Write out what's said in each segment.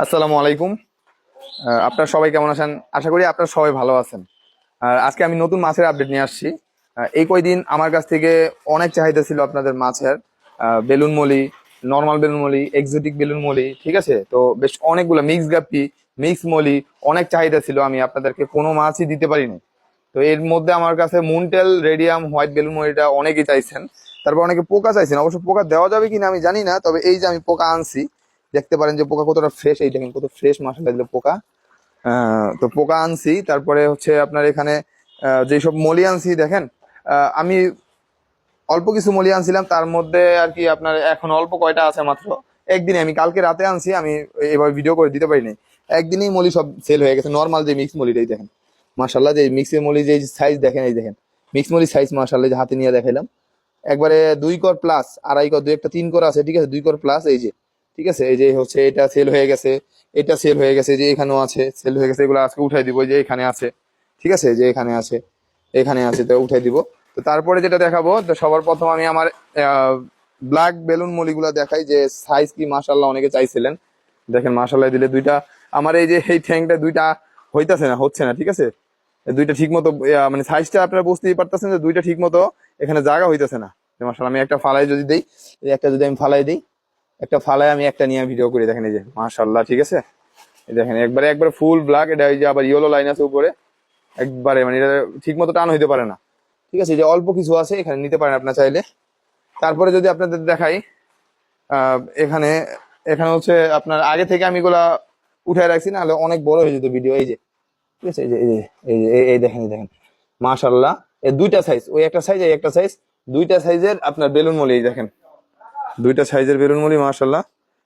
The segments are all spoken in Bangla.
আসসালামু আলাইকুম। আপনারা সবাই কেমন আছেন? আশা করি আপনারা সবাই ভালো আছেন। আর আজকে আমি নতুন মাছের আপডেট নিয়ে আসছি। এই কয়দিন আমার কাছ থেকে অনেক চাহিদা ছিল আপনাদের মাছের। Balloon Moli, normal balloon Moli, exotic balloon Moli, ঠিক আছে? তো বেশ অনেকগুলো মিক্স গাপ্পি, মিক্স মলি, অনেক চাহিদা ছিল। আমি আপনাদেরকে কোনো মাছই দিতে পারিনি। তো এর মধ্যে আমার কাছে মুনটেল, রেডিয়াম, হোয়াইট বেলুন মলিটা অনেকেই চাইছেন। তারপর অনেকে পোকা চাইছেন। অবশ্য পোকা দেওয়া যাবে কিনা আমি জানি না, তবে এই যে আমি পোকা আনছি, দেখতে পারেন যে পোকা কতটা ফ্রেশ। এই দেখেন কত ফ্রেশ মাসাল্লাহ দিলে পোকা। তো পোকা আনছি। তারপরে হচ্ছে আপনার এখানে যেসব মলি আনছি দেখেন, আমি অল্প কিছু মলি আনছিলাম, তার মধ্যে আর কি আপনার এখন অল্প কয়টা আছে মাত্র। একদিনে আমি কালকে রাতে আনছি, আমি এভাবে ভিডিও করে দিতে পারিনি। একদিনেই মলি সব সেল হয়ে গেছে। নর্মাল যে মিক্স মলিটাই দেখেন, মাসাল্লাহ যে মিক্সের মলি যে সাইজ দেখেন, এই দেখেন মিক্স মলি সাইজ মাসাল্লাহ, যে হাতে নিয়ে দেখাইলাম একবারে 2 কর প্লাস, 2.5 কর, 2 একটা 3 কর আছে, ঠিক আছে, 2 কর প্লাস। এই যে ঠিক আছে, এই যে হচ্ছে এটা সেল হয়ে গেছে, এটা সেল হয়ে গেছে, যে এখানেও আছে সেল হয়ে গেছে। এগুলো আজকে উঠাই দিব, এই যে এখানে আছে, ঠিক আছে, যে এখানে আছে, এখানে আছে, তো উঠাই দিব। তো তারপরে যেটা দেখাবো, তো সবার প্রথম আমি আমার ব্ল্যাক বেলুন মলিগুলা দেখাই, যে সাইজ কি মাশাল্লাহ অনেকে চাইছিলেন। দেখেন মাশাল্লাহ দিলে দুইটা, আমার এই যে এই ট্যাঙ্কটা দুইটা হইতাছে না, হচ্ছে না, ঠিক আছে। দুইটা ঠিক মতো মানে সাইজটা আপনারা বুঝতেই পারতেছেন যে দুইটা ঠিক মতো এখানে জায়গা হইতেছে না। মাশাআল্লাহ আমি একটা ফালাই যদি দেই, এই একটা যদি আমি ফালাই দিই, একটা ফালাই আমি একটা নিয়ে ভিডিও করি, দেখেন এই যে মাশাআল্লাহ, ঠিক আছে। এই দেখেন একবারে একবারে ফুল ব্ল্যাক। এটা এই যে আবার ইয়েলো লাইন আছে উপরে, একবারে মানে এটা ঠিক মতো টান হইতে পারে না, ঠিক আছে। এই যে অল্প কিছু আছে, এখানে নিতে পারেন আপনার চাইলে। তারপরে যদি আপনাদের দেখাই, এখানে এখানে হচ্ছে আপনার আগে থেকে আমি এগুলা উঠায় রাখছি, না হলে অনেক বড় হয়ে যেত ভিডিও। এই যে ঠিক আছে, এই যে এই যে এই যে এই দেখেন, এই দেখেন মাশাআল্লাহ, এই দুইটা সাইজ, ওই একটা সাইজ, এই একটা সাইজ, দুইটা সাইজের আপনার বেলুন মলি। এই দেখেন দুইটা সাইজের বেলুন মলি মাশাআল্লাহ।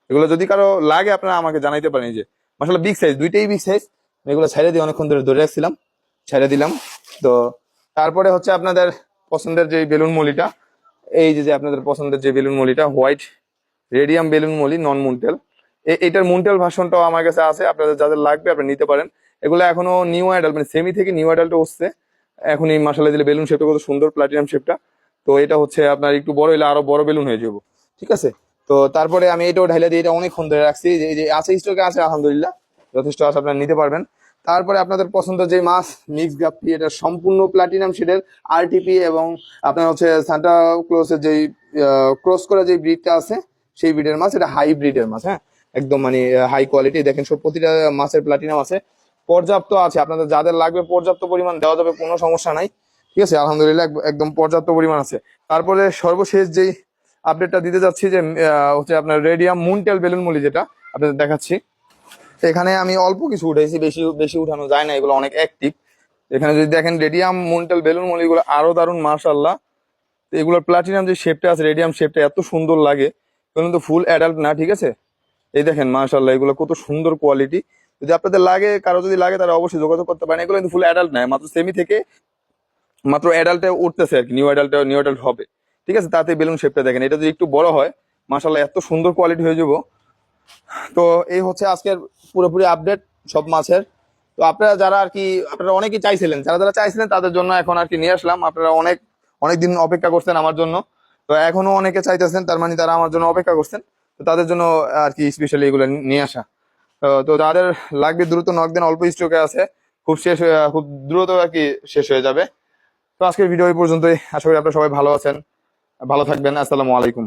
এগুলো যদি কারো লাগে আপনারা আমাকে জানাইতে পারেন। এই যে মাশাআল্লাহ বিগ সাইজ, দুইটাই বিগ সাইজ। এগুলো ছাইড়ে দিয়ে অনেকক্ষণ ধরে ধরে রাখছিলাম, ছেড়ে দিলাম। তো তারপরে হচ্ছে আপনাদের পছন্দের যে বেলুন মলিটা, এই যে যে আপনাদের পছন্দের যে বেলুন মলিটা, হোয়াইট রেডিয়াম বেলুন মলি, নন মুনটেল। এটার মুনটেল ভার্সনটাও আমার কাছে আছে, আপনাদের যাদের লাগবে আপনারা নিতে পারেন। এগুলো এখনো নিউ অ্যাডাল্ট, মানে সেমি থেকে নিউ অ্যাডাল্ট হচ্ছে এখন। এই মাসালা দিলে বেলুন শেপটা কত সুন্দর, প্লাটিনাম শেপটা। তো এটা হচ্ছে আপনার একটু বড় হলে আরো বড় বেলুন হয়ে যাবো, ঠিক আছে। তো তারপরে আমি এটাও ঢাইলা দিয়ে এটা অনেকক্ষণ ধরে রাখছি, যে আছে স্টকে আছে, আলহামদুলিল্লাহ যথেষ্ট আছে, আপনারা নিতে পারবেন। তারপরে আপনাদের পছন্দের যে মাছ, মিক্স গাপ্পি, এটা সম্পূর্ণ প্লাটিনাম শেডের আরটিপি, এবং আপনার হচ্ছে সান্টা ক্লোজের যেই ক্রস করা যে ব্রিডটা আছে, সেই ব্রিডের মাছ। এটা হাই ব্রিডের মাছ, হ্যাঁ, একদম মানে হাই কোয়ালিটি। দেখেন সব প্রতিটা মাছের প্লাটিনাম আছে, পর্যাপ্ত আছে। আপনাদের যাদের লাগবে পর্যাপ্ত পরিমাণ দেওয়া যাবে, কোনো সমস্যা নাই, ঠিক আছে, আলহামদুলিল্লাহ একদম পর্যাপ্ত পরিমাণ আছে। তারপরে সর্বশেষ যেই আপডেটটা দিতে যাচ্ছি, যে হচ্ছে আপনার রেডিয়াম মুনটেল বেলুন মলি, যেটা আপনাদের দেখাচ্ছি। এখানে আমি অল্প কিছু উঠাইছি, বেশি বেশি উঠানো যায় না, এগুলো অনেক অ্যাক্টিভ। এখানে যদি দেখেন রেডিয়াম মুনটেল বেলুন মলি, এগুলো আরো দারুণ মাশাআল্লাহ। তো এগুলোর প্লাটিনাম যে শেপটা আছে, রেডিয়াম শেপটা এত সুন্দর লাগে, কিন্তু ফুল অ্যাডাল্ট না, ঠিক আছে। এই দেখেন মাশাআল্লাহ এগুলো কত সুন্দর কোয়ালিটি। যদি আপনাদের লাগে, কারো যদি লাগে, তারা অবশ্যই যোগাযোগ করতে পারেন। এগুলো কিন্তু ফুল অ্যাডাল্ট নয়, মাত্র সেমি থেকে মাত্র অ্যাডাল্টে উঠতেছে আর কি, নিউ অ্যাডাল্ট হবে, ঠিক আছে। তাতে বেলুন শেপটা দেখেন, এটা যদি একটু বড় হয় মাশাআল্লাহ এত সুন্দর কোয়ালিটি হয়ে যাবো। তো এই হচ্ছে আজকের পুরোপুরি আপডেট সব মাছের। তো আপনারা যারা আর কি, আপনারা অনেকেই চাইছিলেন, যারা যারা চাইছিলেন তাদের জন্য এখন আর কি নিয়ে আসলাম। আপনারা অনেক অনেক দিন অপেক্ষা করছেন আমার জন্য, তো এখনো অনেকে চাইতেছেন, তার মানে তারা আমার জন্য অপেক্ষা করছেন। তো তাদের জন্য আর কি স্পেশালি এগুলো নিয়ে আসা। তো যাদের লাগবে দ্রুত নক দেন, অল্প স্টকে আছে, খুব দ্রুত আর কি শেষ হয়ে যাবে। তো আজকের ভিডিও এই পর্যন্তই। আশা করি আপনারা সবাই ভালো আছেন, ভালো থাকবেন। আসসালামু আলাইকুম।